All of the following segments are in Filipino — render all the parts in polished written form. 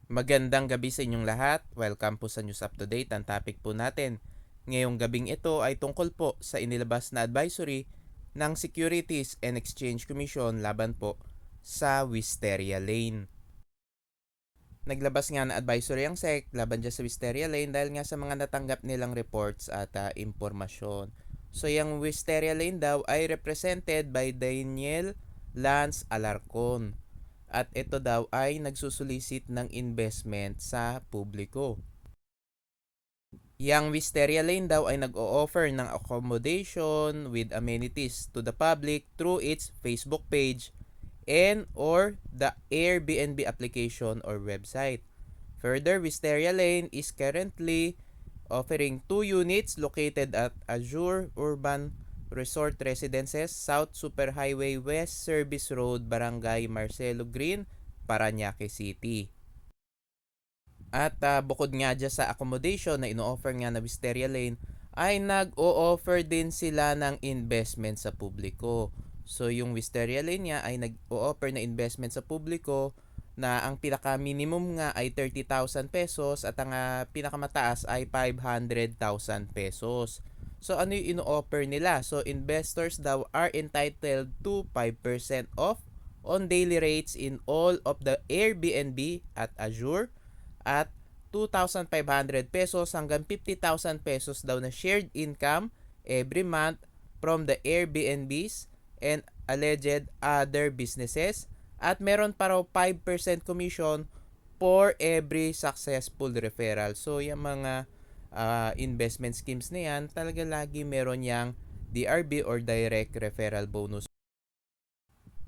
Magandang gabi sa inyong lahat. Welcome po sa News Up to Date. Ang topic po natin ngayong gabing ito ay tungkol po sa inilabas na advisory ng Securities and Exchange Commission laban po sa Wisteria Lane. Naglabas nga na advisory ang SEC laban dyan sa Wisteria Lane dahil nga sa mga natanggap nilang reports at impormasyon. So yung Wisteria Lane daw ay represented by Daniel Lance Alarcon. At ito daw ay nagsusulisit ng investment sa publiko. Yang Wisteria Lane daw ay nag-o-offer ng accommodation with amenities to the public through its Facebook page and or the Airbnb application or website. Further, Wisteria Lane is currently offering 2 units located at Azure Urban Resort Residences, South Superhighway West Service Road, Barangay Marcelo Green, Parañaque City. At bukod nga dyan sa accommodation na ino-offer nga na Wisteria Lane, ay nag-o-offer din sila ng investment sa publiko. So yung Wisteria Lane niya ay nag-o-offer na investment sa publiko na ang pinaka-minimum nga ay 30,000 pesos at ang pinakamataas ay 500,000 pesos. So ano yung ino-offer nila? So investors daw are entitled to 5% off on daily rates in all of the Airbnb at Azure at 2,500 pesos hanggang 50,000 pesos daw na shared income every month from the Airbnbs and alleged other businesses at meron pa raw 5% commission for every successful referral. So yung mga investment schemes na yan, talaga lagi meron yang DRB or direct referral bonus.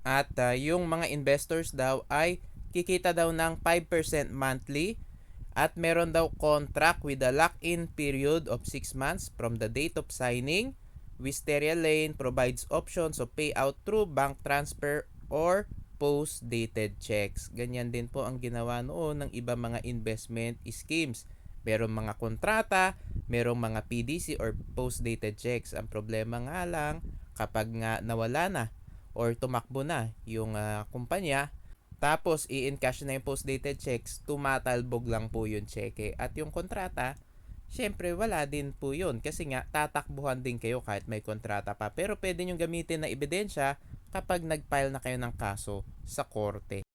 At yung mga investors daw ay kikita daw ng 5% monthly at meron daw contract with a lock-in period of 6 months from the date of signing. Wisteria Lane provides options of payout through bank transfer or post-dated checks. Ganyan din po ang ginawa noon ng iba mga investment schemes. Merong mga kontrata, merong mga PDC or post-dated checks. Ang problema nga lang, kapag nga nawala na or tumakbo na yung kumpanya, tapos i-encash na yung post-dated checks, tumatalbog lang po yung cheque. At yung kontrata, syempre wala din po yun kasi nga tatakbuhan din kayo kahit may kontrata pa. Pero pwede nyo gamitin na ebidensya kapag nag-file na kayo ng kaso sa korte.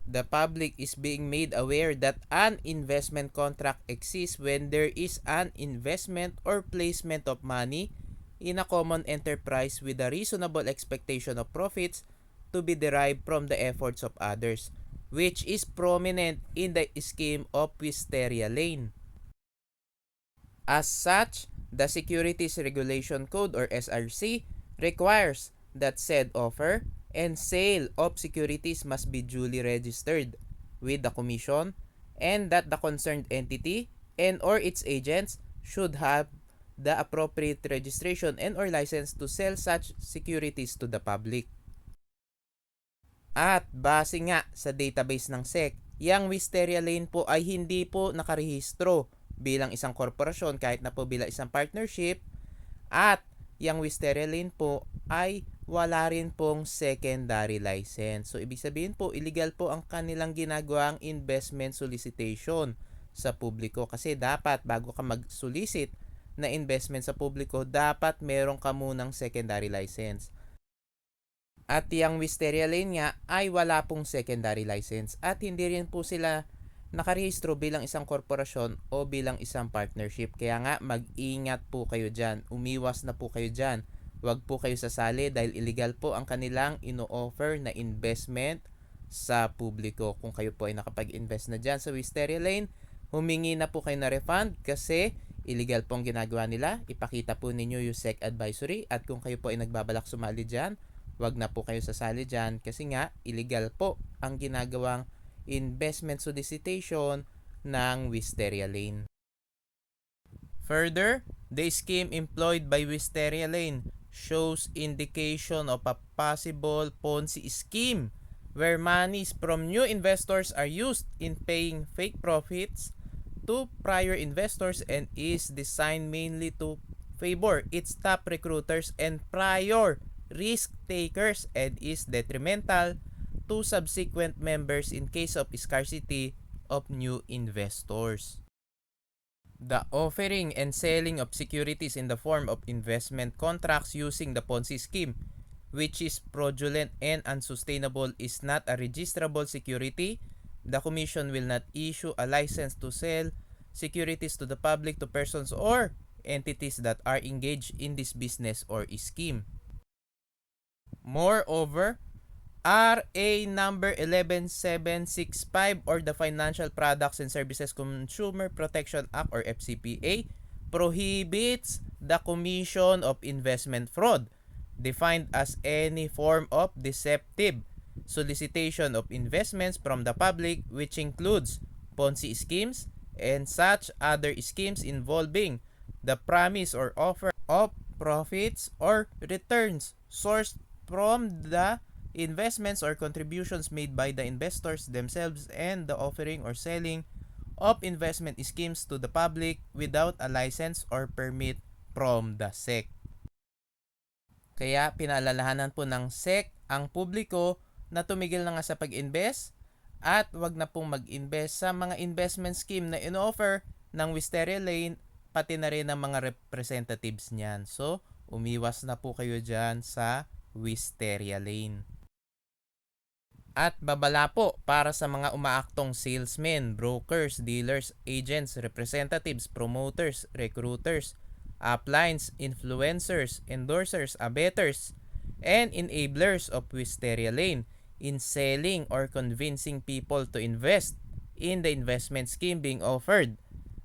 The public is being made aware that an investment contract exists when there is an investment or placement of money in a common enterprise with a reasonable expectation of profits to be derived from the efforts of others, which is prominent in the scheme of Wisteria Lane. As such, the Securities Regulation Code or SRC requires that said offer and sale of securities must be duly registered with the Commission and that the concerned entity and or its agents should have the appropriate registration and or license to sell such securities to the public. At base nga sa database ng SEC, yang Wisteria Lane po ay hindi po nakarehistro bilang isang korporasyon kahit na po bilang isang partnership at yang Wisteria Lane po ay wala rin pong secondary license. So ibig sabihin po illegal po ang kanilang ginagawang investment solicitation sa publiko kasi dapat bago ka mag-solicit na investment sa publiko dapat meron ka munang secondary license. At yung Wisteria Lane nga ay wala pong secondary license at hindi rin po sila nakarehistro bilang isang korporasyon o bilang isang partnership. Kaya nga mag-ingat po kayo dyan. Umiwas na po kayo dyan. Huwag po kayo sasali dahil illegal po ang kanilang ino-offer na investment sa publiko. Kung kayo po ay nakapag-invest na dyan sa Wisteria Lane, humingi na po kayo na refund kasi illegal po ang ginagawa nila. Ipakita po ninyo yung SEC advisory at kung kayo po ay nagbabalak sumali dyan, wag na po kayo sasali dyan kasi nga illegal po ang ginagawang investment solicitation ng Wisteria Lane. Further, the scheme employed by Wisteria Lane shows indication of a possible Ponzi scheme where monies from new investors are used in paying fake profits to prior investors and is designed mainly to favor its top recruiters and prior risk takers and is detrimental to subsequent members in case of scarcity of new investors. The offering and selling of securities in the form of investment contracts using the Ponzi scheme, which is fraudulent and unsustainable, is not a registrable security. The Commission will not issue a license to sell securities to the public to persons or entities that are engaged in this business or scheme. Moreover, RA number 11765 or the Financial Products and Services Consumer Protection Act or FCPA prohibits the commission of investment fraud, defined as any form of deceptive solicitation of investments from the public, which includes Ponzi schemes and such other schemes involving the promise or offer of profits or returns sourced from the investments or contributions made by the investors themselves and the offering or selling of investment schemes to the public without a license or permit from the SEC. Kaya pinaalalahanan po ng SEC ang publiko na tumigil na nga sa pag-invest at wag na pong mag-invest sa mga investment scheme na in-offer ng Wisteria Lane pati na rin ng mga representatives niyan. So, umiwas na po kayo dyan sa Wisteria Lane. At babala po para sa mga umaaktong salesmen, brokers, dealers, agents, representatives, promoters, recruiters, uplines, influencers, endorsers, abettors, and enablers of Wisteria Lane in selling or convincing people to invest in the investment scheme being offered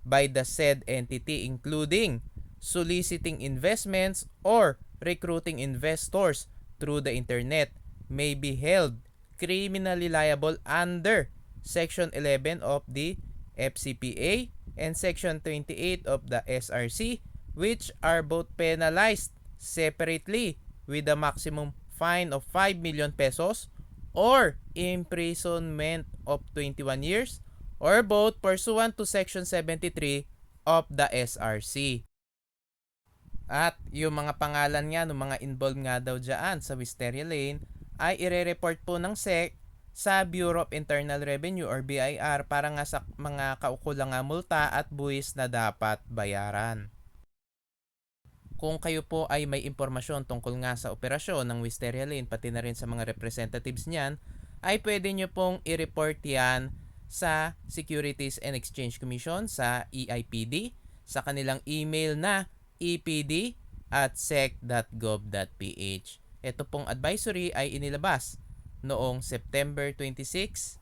by the said entity, including soliciting investments or recruiting investors through the internet, may be held criminally liable under Section 11 of the FCPA and Section 28 of the SRC, which are both penalized separately with a maximum fine of 5 million pesos or imprisonment of 21 years or both pursuant to Section 73 of the SRC. At yung mga pangalan nga ng mga involved nga daw dyan sa Wisteria Lane ay ire-report po ng SEC sa Bureau of Internal Revenue or BIR para nga sa mga kaukulang multa at buwis na dapat bayaran. Kung kayo po ay may impormasyon tungkol nga sa operasyon ng Wisteria Lane pati na rin sa mga representatives niyan, ay pwede nyo pong i-report yan sa Securities and Exchange Commission sa EIPD sa kanilang email na epd@sec.gov.ph. Ito pong advisory ay inilabas noong September 26,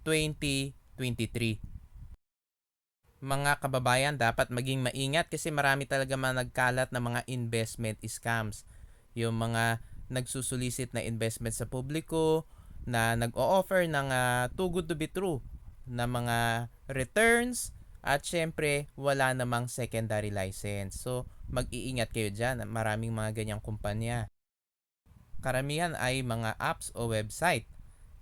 2023. Mga kababayan, dapat maging maingat kasi marami talaga mga nagkalat na mga investment scams. Yung mga nagsusulisit na investment sa publiko, na nag-o-offer ng too good to be true na mga returns at syempre wala namang secondary license. So mag-iingat kayo dyan, maraming mga ganyang kumpanya. Karamihan ay mga apps o website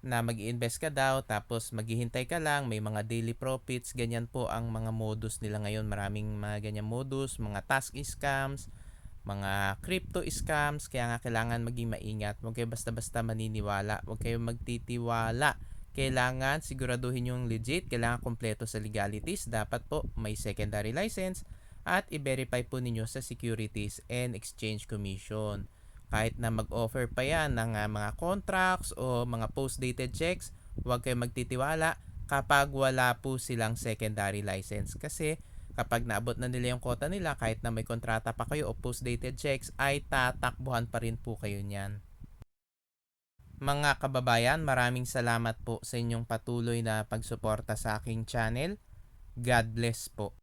na mag-i-invest ka daw tapos maghihintay ka lang, may mga daily profits, ganyan po ang mga modus nila ngayon. Maraming mga ganyang modus, mga task scams, mga crypto scams, kaya nga kailangan maging maingat. Huwag kayo basta-basta maniniwala, huwag kayo magtitiwala. Kailangan siguraduhin yung legit, kailangan kompleto sa legalities, dapat po may secondary license at i-verify po ninyo sa Securities and Exchange Commission. Kahit na mag-offer pa yan ng mga contracts o mga post-dated checks, huwag kayong magtitiwala kapag wala po silang secondary license. Kasi kapag naabot na nila yung quota nila, kahit na may kontrata pa kayo o post-dated checks, ay tatakbuhan pa rin po kayo niyan. Mga kababayan, maraming salamat po sa inyong patuloy na pagsuporta sa aking channel. God bless po.